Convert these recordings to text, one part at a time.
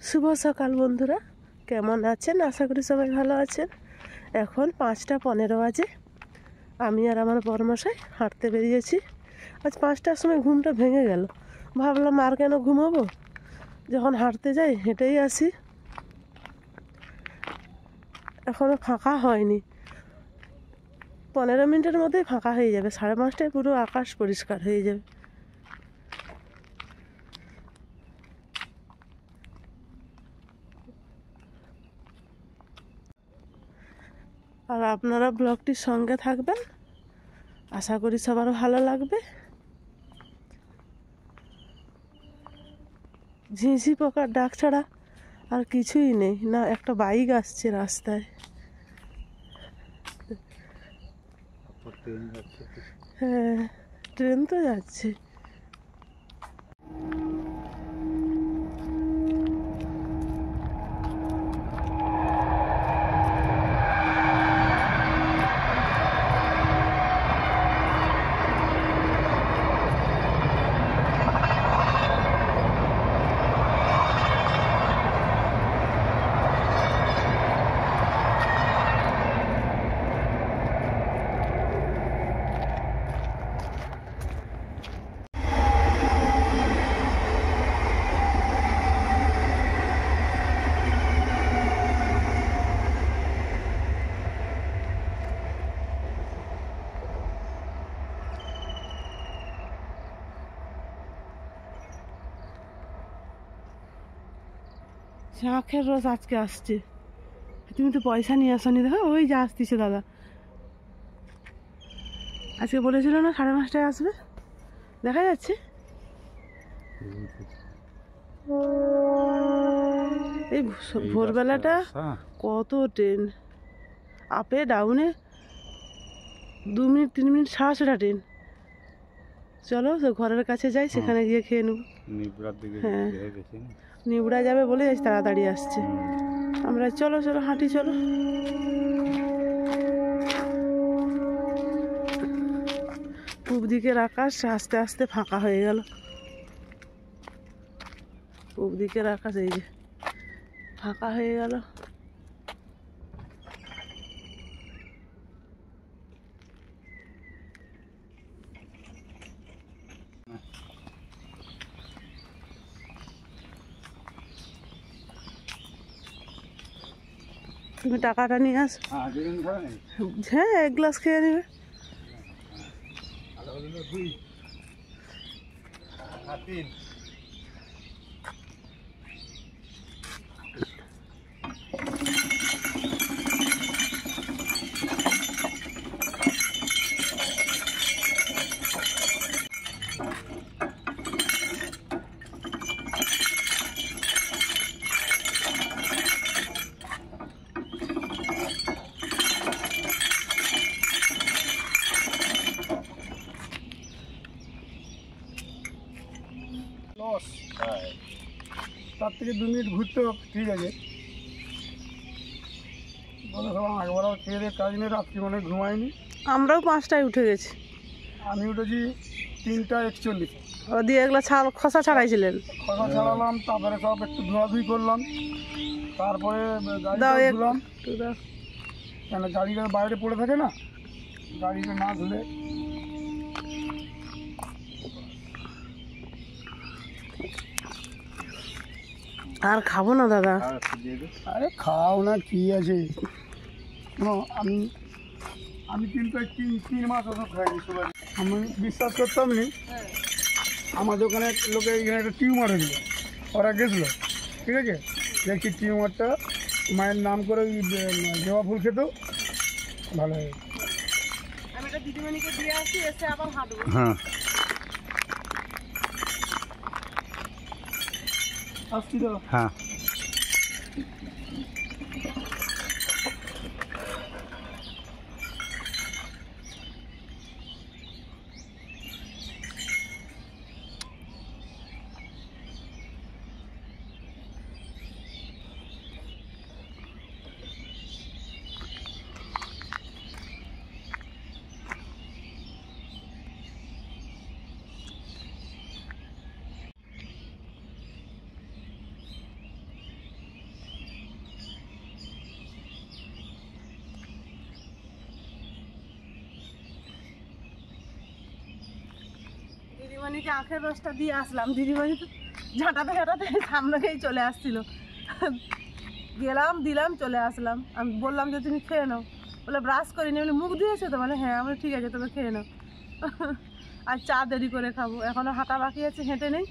শুভ সকাল বন্ধুরা, কেমন আছেন? আশা করি সবাই ভালো আছেন। এখন 5টা 15 বাজে। আমি আর আমার বরমশাই হাঁটতে বেরিয়েছি। আজ 5টার সময় ঘুমটা ভেঙে গেল। ভাবলাম আর কেন ঘুমাবো, যখন হাঁটতে যাই হেঁটেই আসি। এখনও ফাঁকা হয়নি, 15 মিনিটের মধ্যেই ফাঁকা হয়ে যাবে। 5:30টায় পুরো আকাশ পরিষ্কার হয়ে যাবে। আর আপনারা ব্লগটির সঙ্গে থাকবেন, আশা করি সবার ভালো লাগবে। ঝিঁঝি পোকার ডাক ছাড়া আর কিছুই নেই। না একটা বাইক আসছে রাস্তায়, হ্যাঁ ট্রেন তো যাচ্ছে। আখের রস আজকে আসছে। তুমি তো পয়সা নিয়ে আসনি, দেখো ওই যে আসতেছে দাদা। আজকে বলেছিল না 5:30টায় আসবে, দেখা যাচ্ছে। এই ভোরবেলাটা কত ট্রেন, আপে ডাউনে 2 মিনিট 3 মিনিট ছাড়া ছাড়া ট্রেন। চলো ঘরের কাছে যাই, সেখানে গিয়ে খেয়ে নেবো। হ্যাঁ নিবড়া যাবে বলে তাড়াতাড়ি আসছে। আমরা চলো চলো হাঁটি চলো। পূব দিকের আকাশ আস্তে আস্তে ফাঁকা হয়ে গেল। পূব দিকের আকাশ এই যে ফাঁকা হয়ে গেল। তুমি টাকাটা নিয়ে আসো। হ্যাঁ 1 গ্লাস খেয়ে নেবে। তার থেকে 2 মিনিট ঘুরতে হোক, ঠিক আছে। বলে সব একবার খেয়ে দিয়ে কাজ নেই, রাত্রি মানে ঘুমায়নি। আমরাও 5টায় উঠে গেছি। আমি উঠেছি 3টা 41। ও দিয়ে এগুলো খসা ছাড়াইছিলেন? খসা ছাড়ালাম, তারপরে সব একটু ধোয়াধুয়ি করলাম, তারপরে গাড়িটা ধুলাম। কেন গাড়িটা বাইরে পড়ে থাকে না, গাড়িটা না ধুলে। আর খাবো না দাদা। আরে খাও না, কি আছে। আমি আমি কিন্তু 3 মাস ওষুধ খাইনি সুগার। আমি বিশ্বাস করতাম নি। আমার দোকানে লোকে এখানে একটা টিউমার হয়েছিল, ওরা গেছিলো, ঠিক আছে। দেখছি টিউমারটা মায়ের নাম করে ওই জবা ফুল খেত, ভালো হয়ে গেছে। আমি একটা দিদিমণিকে দিয়ে আসি, এসে আবার হাঁটবো। হ্যাঁ আসছি তো। হ্যাঁ দিদিমণিকে আখের রসটা দিয়ে আসলাম, দিদিমণি তো ঝাঁটাতে ঝাঁটাতে সামনেই চলে আসছিল, গেলাম দিলাম চলে আসলাম। আমি বললাম যে তুমি খেয়ে নাও, বলে ব্রাশ করিনি, বলে মুখ দিয়েছে তো, মানে হ্যাঁ, আমরা ঠিক আছে তবে খেয়ে নাও। আর চা দেরি করে খাবো, এখনও হাঁটা বাকি আছে, হেঁটে নেই।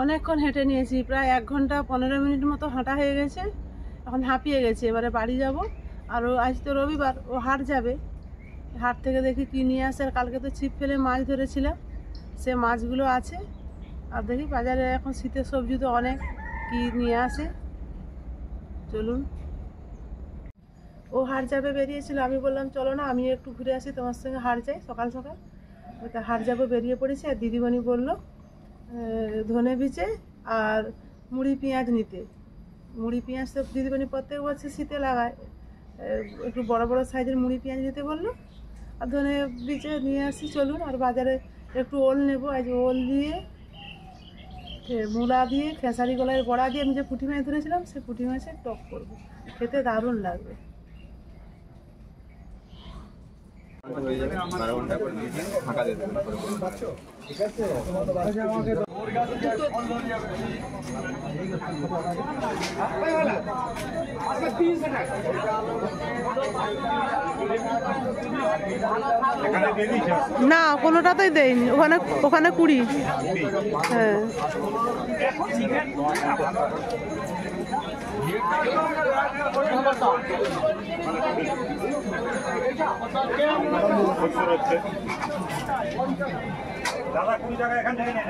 অনেকক্ষণ হেঁটে নিয়েছি, প্রায় 1 ঘন্টা 15 মিনিট মতো হাঁটা হয়ে গেছে। এখন হাঁপিয়ে গেছে, এবারে বাড়ি যাব। আরও আজ তো রবিবার, ও হাট যাবে, হাট থেকে দেখি কী নিয়ে আসে। আর কালকে তো ছিপ ফেলে মাছ ধরেছিলাম, সে মাছগুলো আছে। আর দেখি বাজারে এখন শীতের সবজি তো অনেক, কি নিয়ে আসে। চলুন। ও হাট যাবে বেরিয়েছিল, আমি বললাম চলো না আমি একটু ঘুরে আসি, তোমার সঙ্গে হাট যাই সকাল সকাল। তা হাট যাবো বেরিয়ে পড়েছি। আর দিদিমণি বললো ধনে বীজে আর মুড়ি পেঁয়াজ নিতে। মুড়ি পেঁয়াজ তো দিদিমণি প্রত্যেক বছর শীতে লাগায়, একটু বড় বড় সাইজের মুড়ি পেঁয়াজ নিতে বললো। আর ধনে বীজে নিয়ে আসি, চলুন। আর বাজারে একটু ওল নেবো, আজ ওল দিয়ে মূলা দিয়ে খেসারি গলায় বড়া দিয়ে আমি যে পুঁটি মাছ ধরেছিলাম, সে পুঁটি মাছের টক করবো, খেতে দারুণ লাগবে। না কোনোটাতেই দেয়নি, ওখানে ওখানে 20। হ্যাঁ দাদা 20 টাকা এখান থেকে নেন।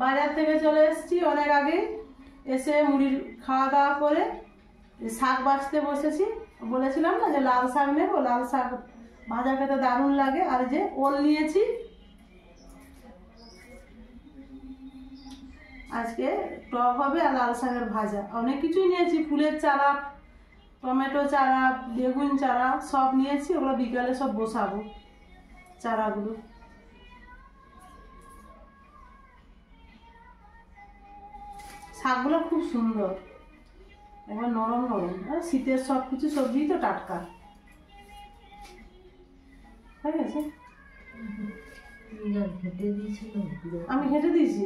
বাজার থেকে চলে এসেছি অনেক আগে, এসে মুড়ির খাওয়া দাওয়া করে শাক বাছতে বসেছি। বলেছিলাম না যে লাল শাক নেবো, লাল শাক ভাজা খেতে দারুণ লাগে। আর যে ওল নিয়েছি, আজকে টক হবে আর লাল শাকের ভাজা। অনেক কিছুই নিয়েছি, ফুলের চারা, টমেটো চারা, বেগুন চারা সব নিয়েছি। ওগুলো বিকালে সব বসাবো চারাগুলো। শাকগুলো খুব সুন্দর, একবার নরম নরম। আর শীতের সব কিছু সবজি তো টাটকা। ঠিক আছে, আমি ঘেটে দিয়েছি।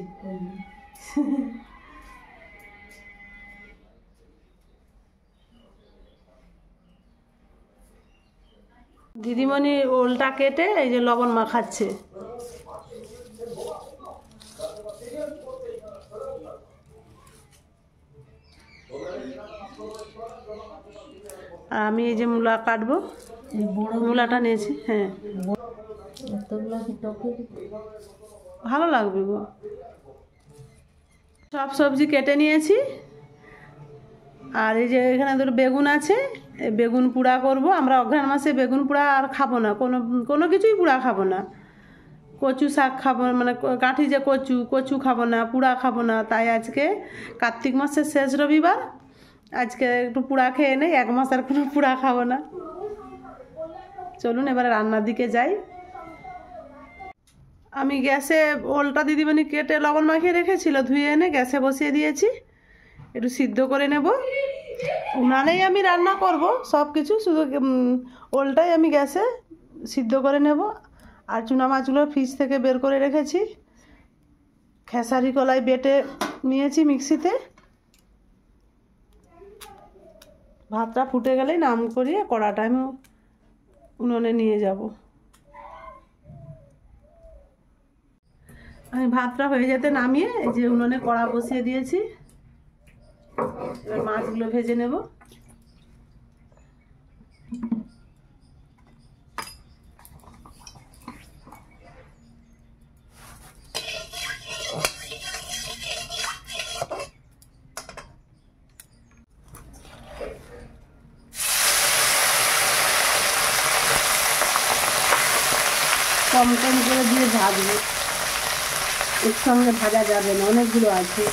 দিদিমণি ওলটা কেটে এই যে লবণ মাখাচ্ছে। আর আমি এই যে মূলা কাটবো, মূলাটা নিয়েছি। হ্যাঁ ভালো লাগবে গো। সব সবজি কেটে নিয়েছি। আর এই যে এখানে দুটো বেগুন আছে, বেগুন পোড়া করব। আমরা অঘ্রাণ মাসে বেগুন পোড়া আর খাবো না, কোনো কিছুই পোড়া খাবো না। কচু শাক খাবো, মানে কাঠি যে কচু, কচু খাবো না, পোড়া খাবো না। তাই আজকে কার্তিক মাসের শেষ রবিবার, আজকে একটু পোড়া খেয়ে নেই, 1 মাস আর কোনো পোড়া খাবো না। চলুন এবারে রান্নার দিকে যাই। আমি গ্যাসে ওলটা দিদিমণি কেটে লবণ মাখিয়ে রেখেছিল, ধুয়ে এনে গ্যাসে বসিয়ে দিয়েছি, একটু সিদ্ধ করে নেব। উনানেই আমি রান্না করব সব কিছু, শুধু ওলটাই আমি গ্যাসে সিদ্ধ করে নেব। আর চুনা মাছগুলো ফ্রিজ থেকে বের করে রেখেছি, খেসারি কলাই বেটে নিয়েছি মিক্সিতে। ভাতটা ফুটে গেলেই নাম করিয়ে কড়াটা আমি উনুনে নিয়ে যাব। আমি ভাতটা হয়ে যেতে নামিয়ে এই যে উনুনে কড়া বসিয়ে দিয়েছি। এবার মাছগুলো ভেজে নেব। কম কম করে দিয়ে ভাজবো, এর সঙ্গে ভাজা যাবে না, অনেকগুলো আছে।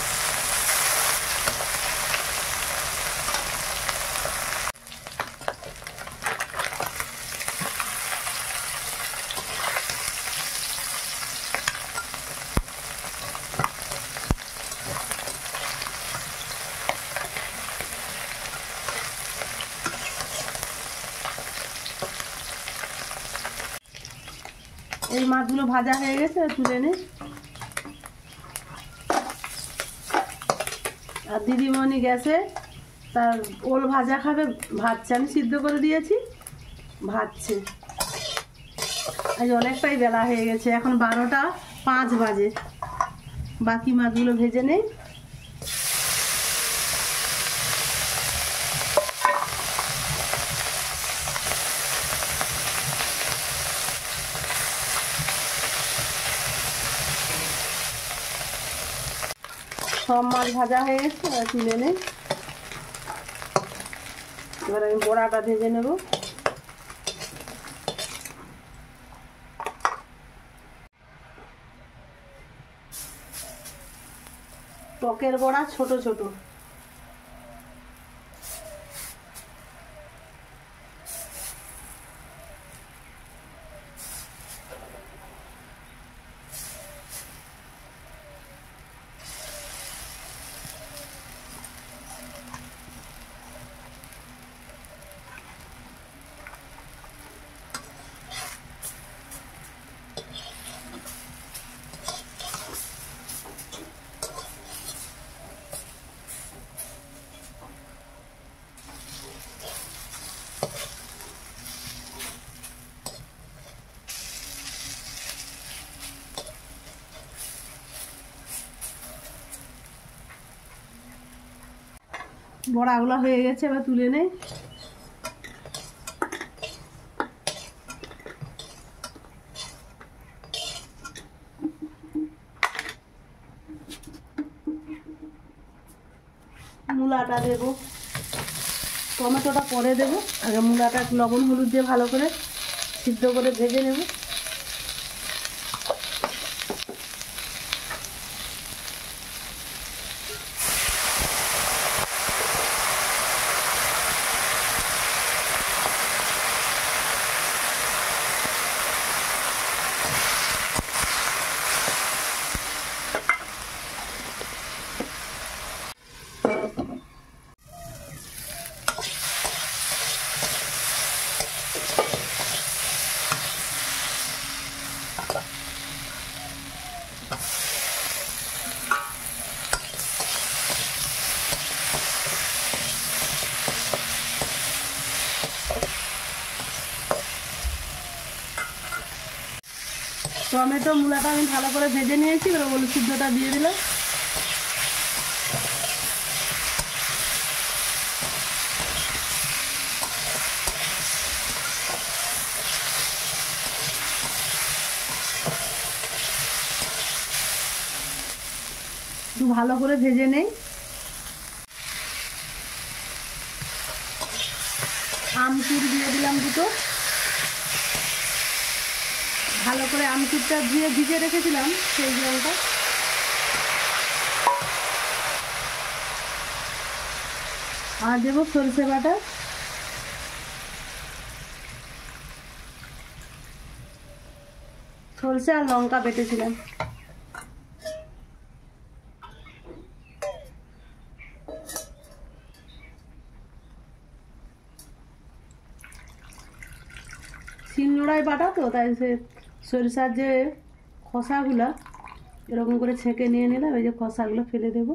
এই মাছগুলো ভাজা হয়ে গেছে, তুলে নে। আর দিদিমণি গেছে, তার ওল ভাজা খাবে, ভাজছে। আমি সিদ্ধ করে দিয়েছি, ভাজছে। আজ অনেকটাই বেলা হয়ে গেছে, এখন 12টা 5 বাজে। বাকি মাছগুলো ভেজে নেই। সব মাছ ভাজা হয়ে গেছে, তুলে নেই। এবার আমি বড়াটা ভেজে নেব। টকের বড়া ছোট ছোট। বড়াগুলো হয়ে গেছে, এবার তুলে নেই। মূলাটা দেব, টমেটোটা পরে দেব। আগে মূলাটা লবণ হলুদ দিয়ে ভালো করে সিদ্ধ করে ভেজে নেব। টমেটো মূলাটা আমি ভালো করে ভেজে নিয়েছি, এবার ওল সিদ্ধটা দিয়ে দিলাম। একটু ভালো করে ভেজে নেই। আমচুর দিয়ে দিলাম দুটো। ভালো করে আমচুরটা দিয়ে ভিজে রেখেছিলাম, সেই জলটা। আর দেবো সরষে বাটা। সরষে আর লঙ্কা বেটেছিলাম। শিলনোড়ায় বাটা তো, তাই সে সরিষার যে খোসাগুলো এরকম করে ছেঁকে নিয়ে নিলাম। এই যে খোসাগুলো ফেলে দেবো।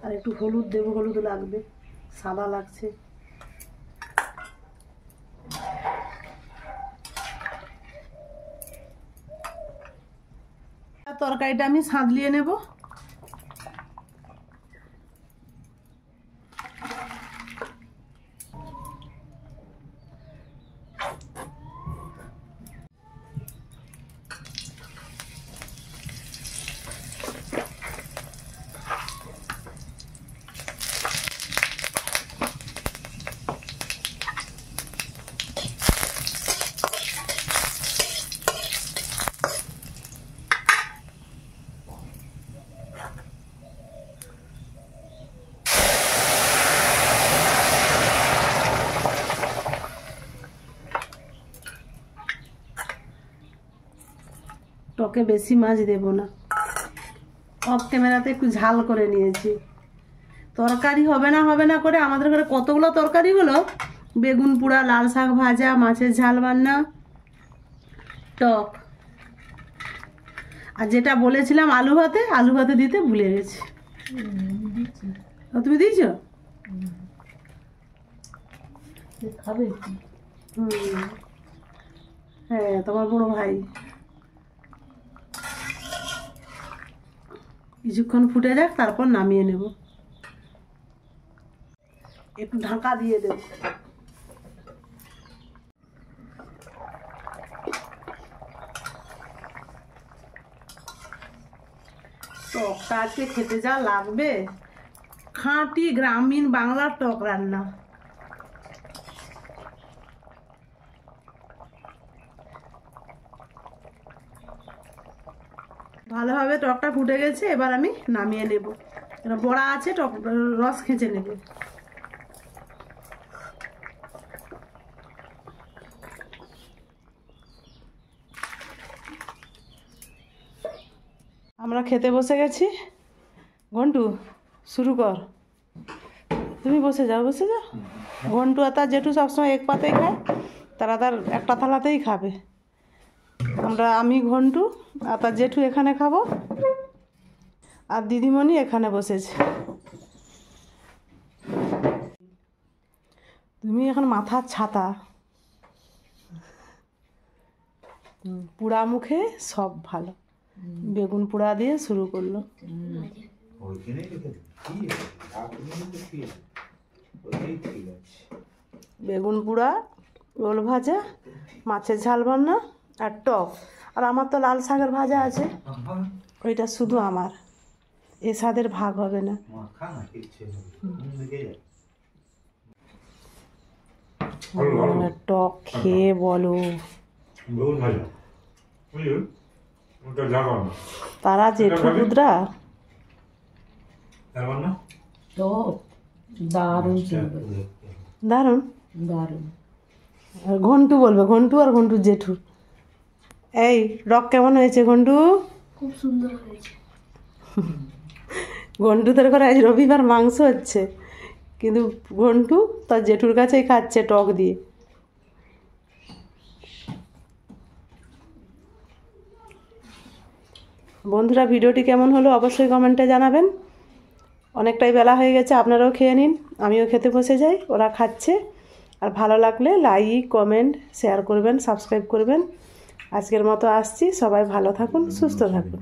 আর একটু হলুদ দেবো, হলুদ লাগবে, সাদা লাগছে। তরকারিটা আমি সাঁতলিয়ে নেব। টকে বেশি মাছ দেব না, অফ ক্যামেরাতে একটু ঝাল করে নিয়েছি। তরকারি হবে না করে আমাদের ঘরে কতগুলো তরকারি হলো, বেগুন পোড়া, লাল শাক ভাজা, মাছের ঝাল রান্না, টক, আর যেটা বলেছিলাম আলু ভাতে দিতে ভুলে গেছি। তুমি দিয়েছ? খাবে? হ্যাঁ, তোমার বড় ভাই। কিছুক্ষণ ফুটে যাক, তারপর নামিয়ে নেব। একটু ঢাকা দিয়ে দেব। টকটা আজকে খেতে যা লাগবে, খাঁটি গ্রামীণ বাংলার টক রান্না। ভালোভাবে টকটা ফুটে গেছে, এবার আমি নামিয়ে নেব। এটা বড়া আছে, টক রস খেঁচে নেব। আমরা খেতে বসে গেছি। ঘন্টু শুরু কর, তুমি বসে যাও। ঘন্টু আর তার জেঠু সবসময় এক পাতেই খায়, তারা তার একটা থালাতেই খাবে। আমি ঘন্টু আর তার জেঠু এখানে খাবো, আর দিদিমণি এখানে বসেছে। তুমি এখন মাথার ছাতা, পোড়া মুখে সব ভালো। বেগুন পোড়া দিয়ে শুরু করলো। বেগুন পোড়া, ওল ভাজা, মাছের ঝাল রান্না আর টক। আর আমার তো লাল শাকের ভাজা আছে, ওইটা শুধু আমার, এ স্বাদের ভাগ হবে না। টক খেয়ে বলো। তারা জেঠুরা দারুণ। ঘন্টু বলবে, ঘন্টু আর ঘন্টুর জেঠু। এই রক কেমন হয়েছে ঘন্টু? খুব সুন্দর হয়েছে। ঘন্টুদের ঘরে আজ রবিবার মাংস হচ্ছে, কিন্তু ঘন্টু তার জেঠুর কাছেই খাচ্ছে টক দিয়ে। বন্ধুরা, ভিডিওটি কেমন হলো অবশ্যই কমেন্টে জানাবেন। অনেকটাই বেলা হয়ে গেছে, আপনারাও খেয়ে নিন, আমিও খেতে বসে যাই। ওরা খাচ্ছে। আর ভালো লাগলে লাইক, কমেন্ট, শেয়ার করবেন, সাবস্ক্রাইব করবেন। আজকের মতো আসছি। সবাই ভালো থাকুন, সুস্থ থাকুন।